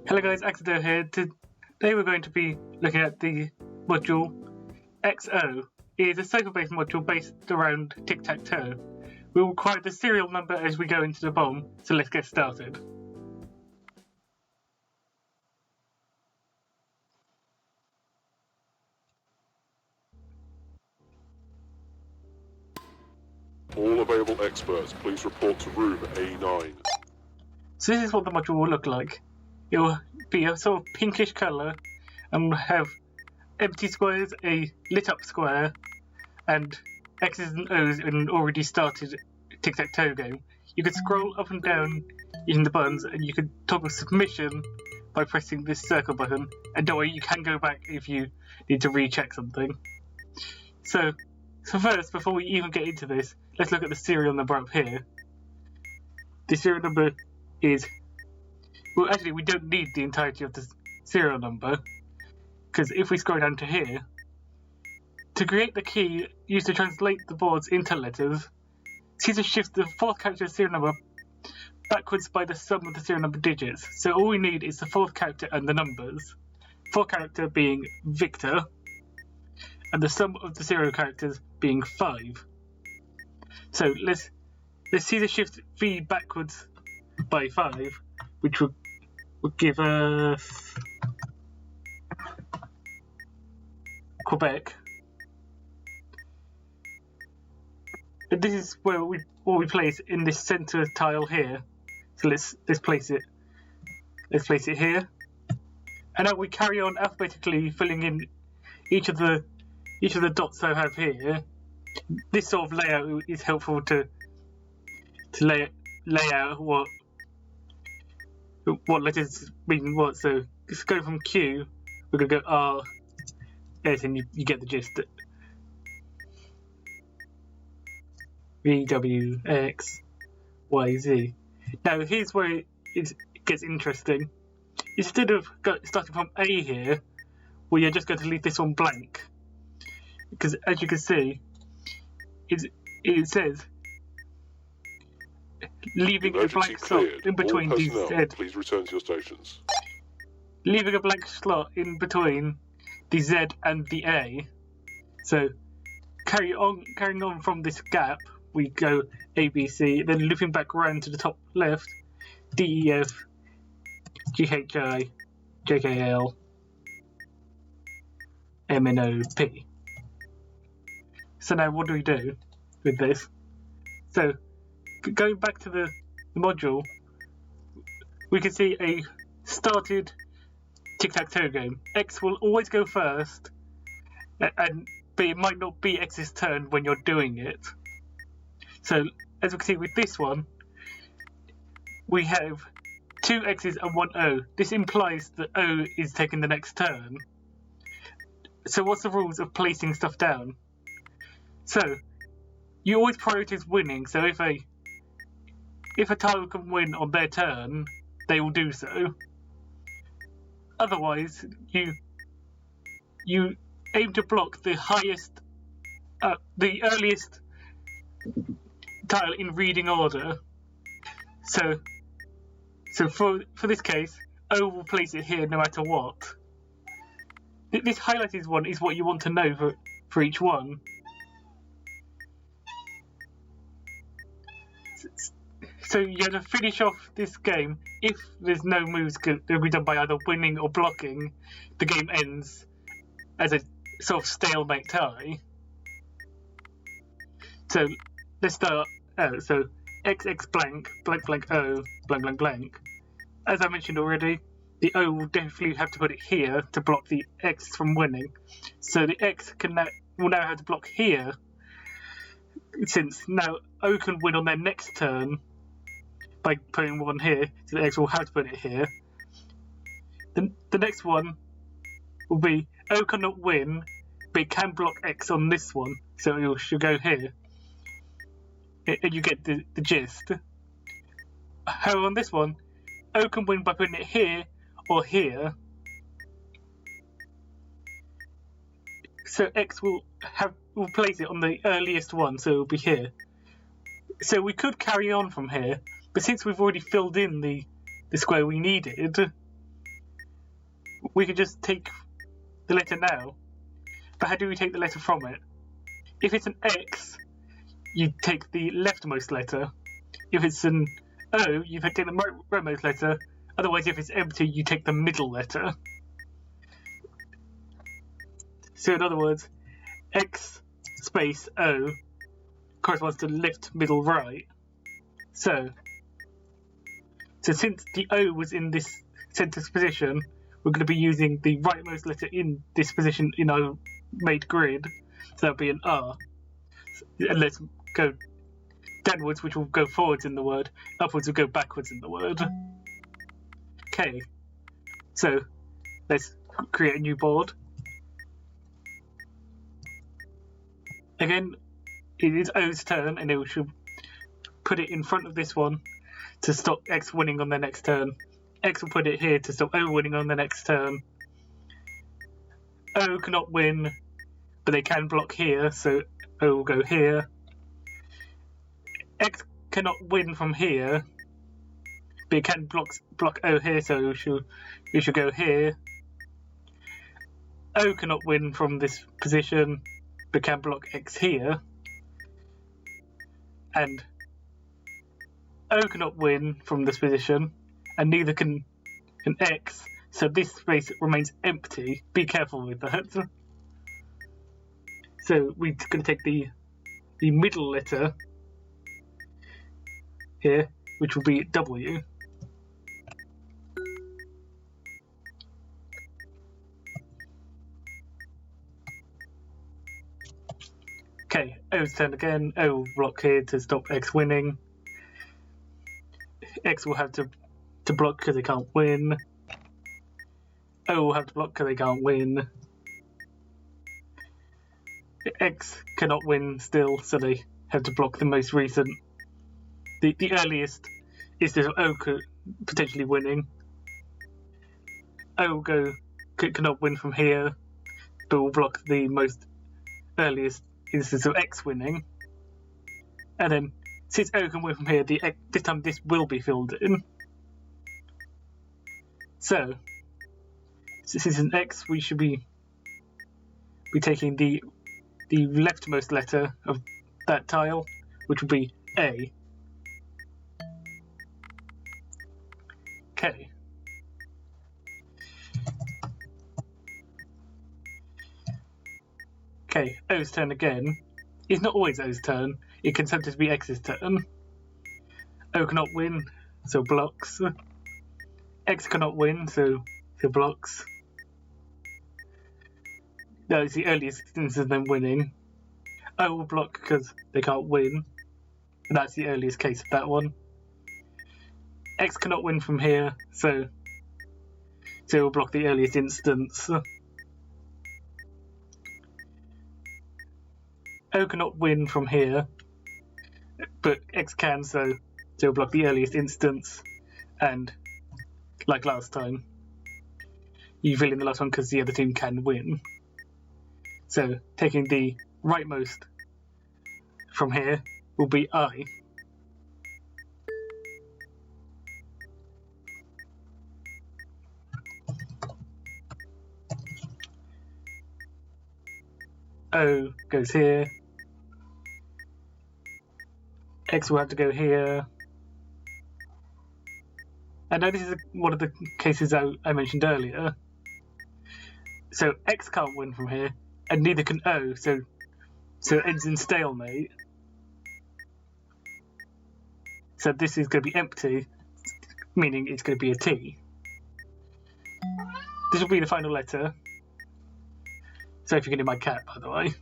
Hello guys, Asew here. Today we're going to be looking at the module XO. It is a circle-based module based around tic-tac-toe. We will require the serial number as we go into the bomb, so let's get started. All available experts, please report to room A9. So this is what the module will look like. It will be a sort of pinkish colour and will have empty squares, a lit up square, and X's and O's in an already started tic-tac-toe game. You could scroll up and down using the buttons, and you could toggle submission by pressing this circle button, and don't worry, you can go back if you need to recheck something. So first, before we even get into this, let's look at the serial number up here. The serial number is... well, actually, we don't need the entirety of the serial number, because if we scroll down to here, to create the key used to translate the boards into letters, see to shift the fourth character serial number backwards by the sum of the serial number digits. So all we need is the fourth character and the numbers. Fourth character being Victor, and the sum of the serial characters being 5. So let's see the shift V backwards by 5, which would give us Quebec. And this is where we place in this center tile here. So let's place it. Let's place it here. And now we carry on alphabetically filling in each of the dots I have here. This sort of layout is helpful to lay out what letters mean what. So let's go from Q. We're gonna go R, S, and you get the gist. V, W, X, Y, Z. Now here's where it gets interesting. Instead of starting from A here, we are just going to leave this one blank, because as you can see, it says leaving a blank slot in between these Z. Please return to your stations. Leaving a blank slot in between the Z and the A. So carrying on from this gap, we go A, B, C, then looping back around to the top left, D, E, F, G, H, I, J, K, L, M, N, O, P. So now what do we do with this? So going back to the module, we can see a started tic-tac-toe game. X will always go first, but it might not be X's turn when you're doing it. So as we can see with this one, we have 2 X's and 1 O. This implies that O is taking the next turn. So what's the rules of placing stuff down? So you always prioritize winning. So if a tile can win on their turn, they will do so. Otherwise, you aim to block the earliest tile in reading order. So for this case, O will place it here no matter what. This highlighted one is what you want to know for each one. So you have to finish off this game. If there's no moves that can be done by either winning or blocking, the game ends as a sort of stalemate tie. So let's start out. So X, X, blank, blank, blank, O, blank, blank, blank. As I mentioned already, the O will definitely have to put it here to block the X from winning. So the X will now have to block here, since now O can win on their next turn by putting one here, so the X will have to put it here. The next one will be O cannot win, but it can block X on this one, so it should go here. And you get the gist. However, on this one, O can win by putting it here or here. So X will place it on the earliest one, so it will be here. So we could carry on from here, but since we've already filled in the square we needed, we could just take the letter now. But how do we take the letter from it? If it's an X, you take the leftmost letter. If it's an O, you take the rightmost letter. Otherwise, if it's empty, you take the middle letter. So in other words, X space O corresponds to left, middle, right. So since the O was in this center position, we're going to be using the rightmost letter in this position in our made grid. So that'll be an R. And let's go downwards, which will go forwards in the word. Upwards will go backwards in the word. Okay. So let's create a new board. Again, it is O's turn, and we should put it in front of this one to stop X winning on the next turn. X will put it here to stop O winning on the next turn. O cannot win, but they can block here, so O will go here. X cannot win from here, but it can block O here, so it should go here. O cannot win from this position, but can block X here. And O cannot win from this position, and neither can X, so this space remains empty. Be careful with that. So we're going to take the middle letter here, which will be W. Okay, O's turn again. O will block here to stop X winning. X will have to block because they can't win. O will have to block because they can't win. X cannot win still, so they have to block the most recent. The earliest is this O potentially winning. O cannot win from here, but will block the most earliest instance of X winning. And then, since O can win from here, this time this will be filled in. So, since it's an X, we should be taking the leftmost letter of that tile, which will be A. Okay. Okay, O's turn again. It's not always O's turn. It can sometimes be X's turn. O cannot win, so blocks. X cannot win, so blocks. No, it's the earliest instance of them winning. O will block because they can't win. And that's the earliest case of that one. X cannot win from here, so it will block the earliest instance. O cannot win from here, but X can, so it will block the earliest instance. And like last time, you fill in the last one because the other team can win. So taking the rightmost from here will be I. O goes here. X will have to go here. And now this is one of the cases I mentioned earlier. So X can't win from here, and neither can O, so it ends in stalemate. So this is going to be empty, meaning it's going to be a T. This will be the final letter. So if you can hear my cat, by the way.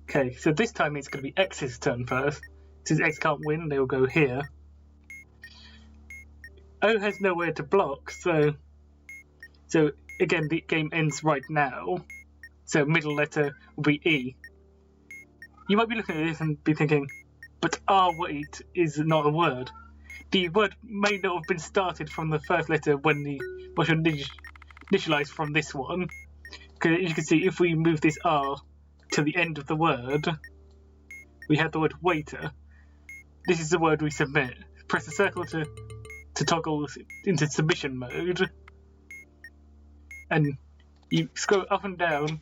Okay, so this time it's going to be X's turn first. Since X can't win, they will go here. O has nowhere to block, so again the game ends right now. So middle letter will be E. You might be looking at this and be thinking, but wait is not a word. The word may not have been started from the first letter when the was initialized from this one. Because you can see if we move this R to the end of the word, we have the word waiter. this is the word we submit. Press the circle to toggle into submission mode, and you scroll up and down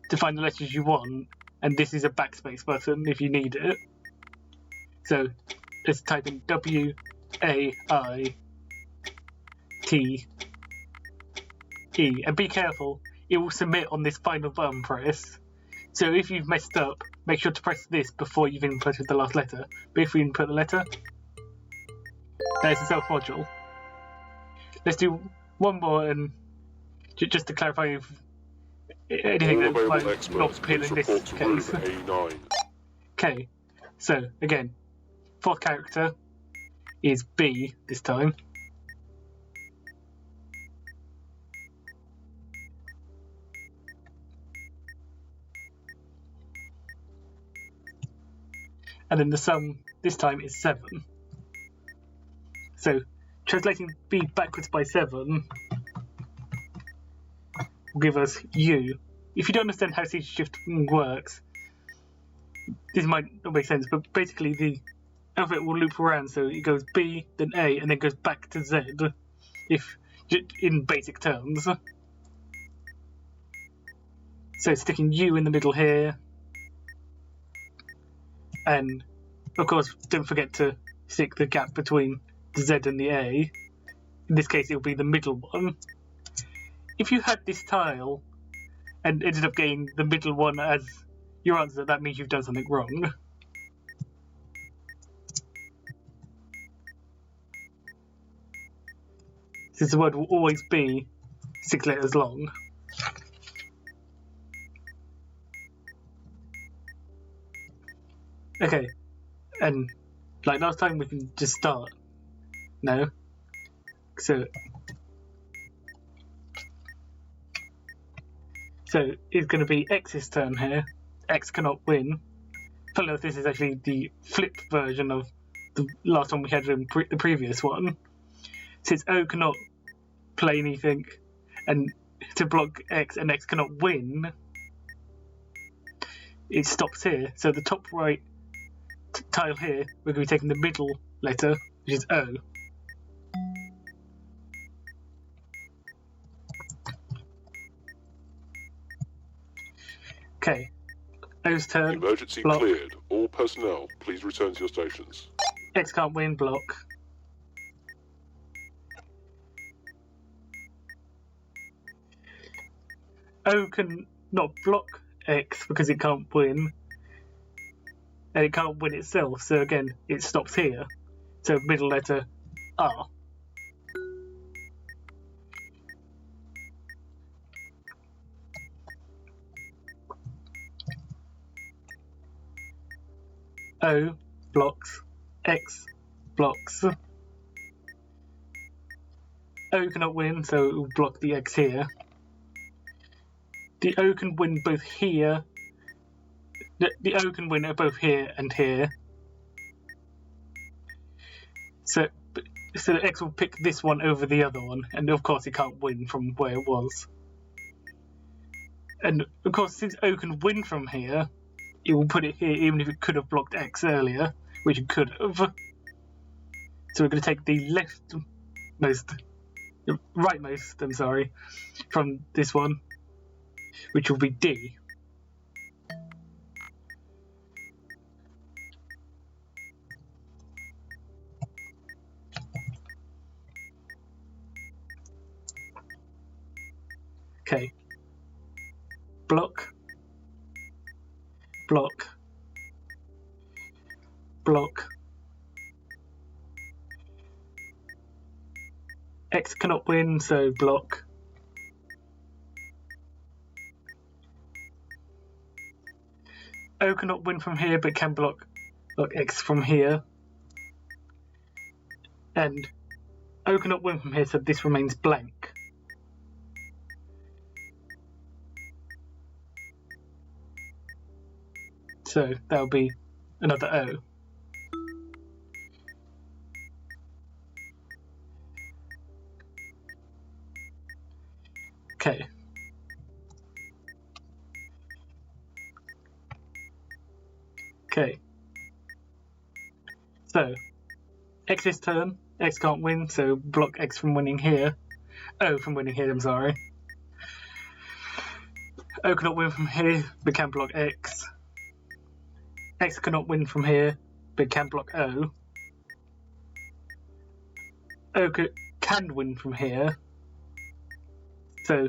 to find the letters you want, and this is a backspace button if you need it. So let's type in W-A-I-T-E, and be careful, it will submit on this final button press. So if you've messed up, make sure to press this before you've inputted the last letter. But if we input the letter, there's the self module. Let's do one more, and just to clarify if anything All that might available not experts, appear please in this report to room case. A9. Okay, so again, fourth character is B this time. And then the sum this time is 7. So translating B backwards by 7 will give us U. If you don't understand how C shift works, this might not make sense, but basically the alphabet will loop around, so it goes B, then A, and then goes back to Z, if in basic terms. So sticking U in the middle here, and of course don't forget to stick the gap between the Z and the A. In this case it'll be the middle one. If you had this tile and ended up getting the middle one as your answer, that means you've done something wrong. Since the word will always be 6 letters long. Okay, and like last time we can just start now. So it's going to be X's turn here. X cannot win. Funny enough, this is actually the flipped version of the last one we had in the previous one. Since O cannot play anything, and to block X and X cannot win, it stops here. So the top right tile here, we're going to be taking the middle letter, which is O. Okay, O's turn. Emergency block. cleared. All personnel, please return to your stations. X can't win, block. O can not block X because it can't win, and it can't win itself, so again it stops here. So middle letter R. O blocks, X blocks. O cannot win, so it will block the X here. The O can win both here. The O can win both here and here. So the X will pick this one over the other one, and of course it can't win from where it was. And of course, since O can win from here, it will put it here even if it could have blocked X earlier, which it could have. So we're going to take the rightmost, I'm sorry, from this one, which will be D. Okay. Block. Block. Block. X cannot win, so block. O cannot win from here, but can block X from here. And O cannot win from here, so this remains blank. So that'll be another O. Okay. Okay. So, X's turn. X can't win, so block X from winning here. O from winning here, I'm sorry. O cannot win from here, but can block X. X cannot win from here, but can block O. O can win from here, so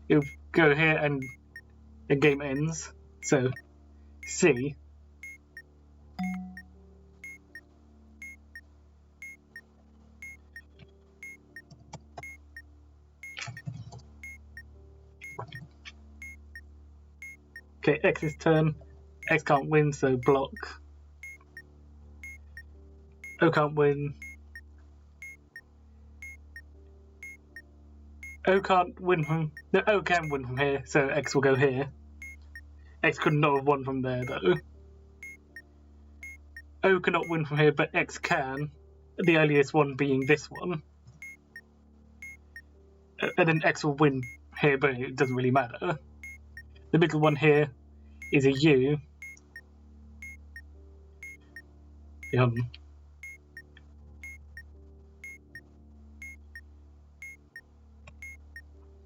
it'll go here and the game ends. So C. Okay, X's turn. X can't win, so block. O can't win. O can't win from... No, O can win from here, so X will go here. X could not have won from there, though. O cannot win from here, but X can. The earliest one being this one. And then X will win here, but it doesn't really matter. The middle one here is a U.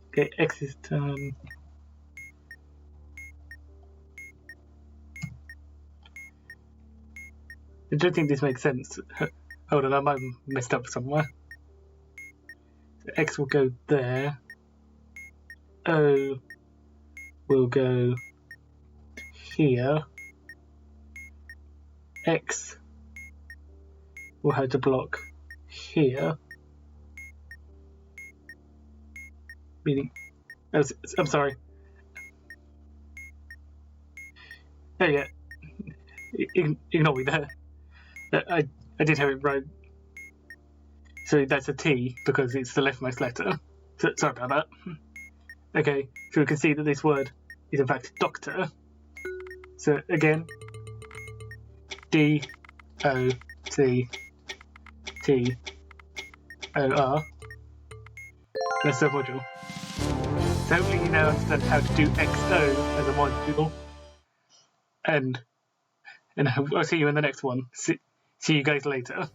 Okay, X's turn. I don't think this makes sense. Hold on, I might have messed up somewhere. So X will go there. O will go here. X will have to block here. Meaning, I'm sorry. Oh yeah, ignore me there. I did have it right. So that's a T because it's the leftmost letter. So, sorry about that. Okay, so we can see that this word is in fact doctor. So again, D O T T O R. That's the module. So hopefully you now understand how to do XO as a module. And I'll see you in the next one. See you guys later.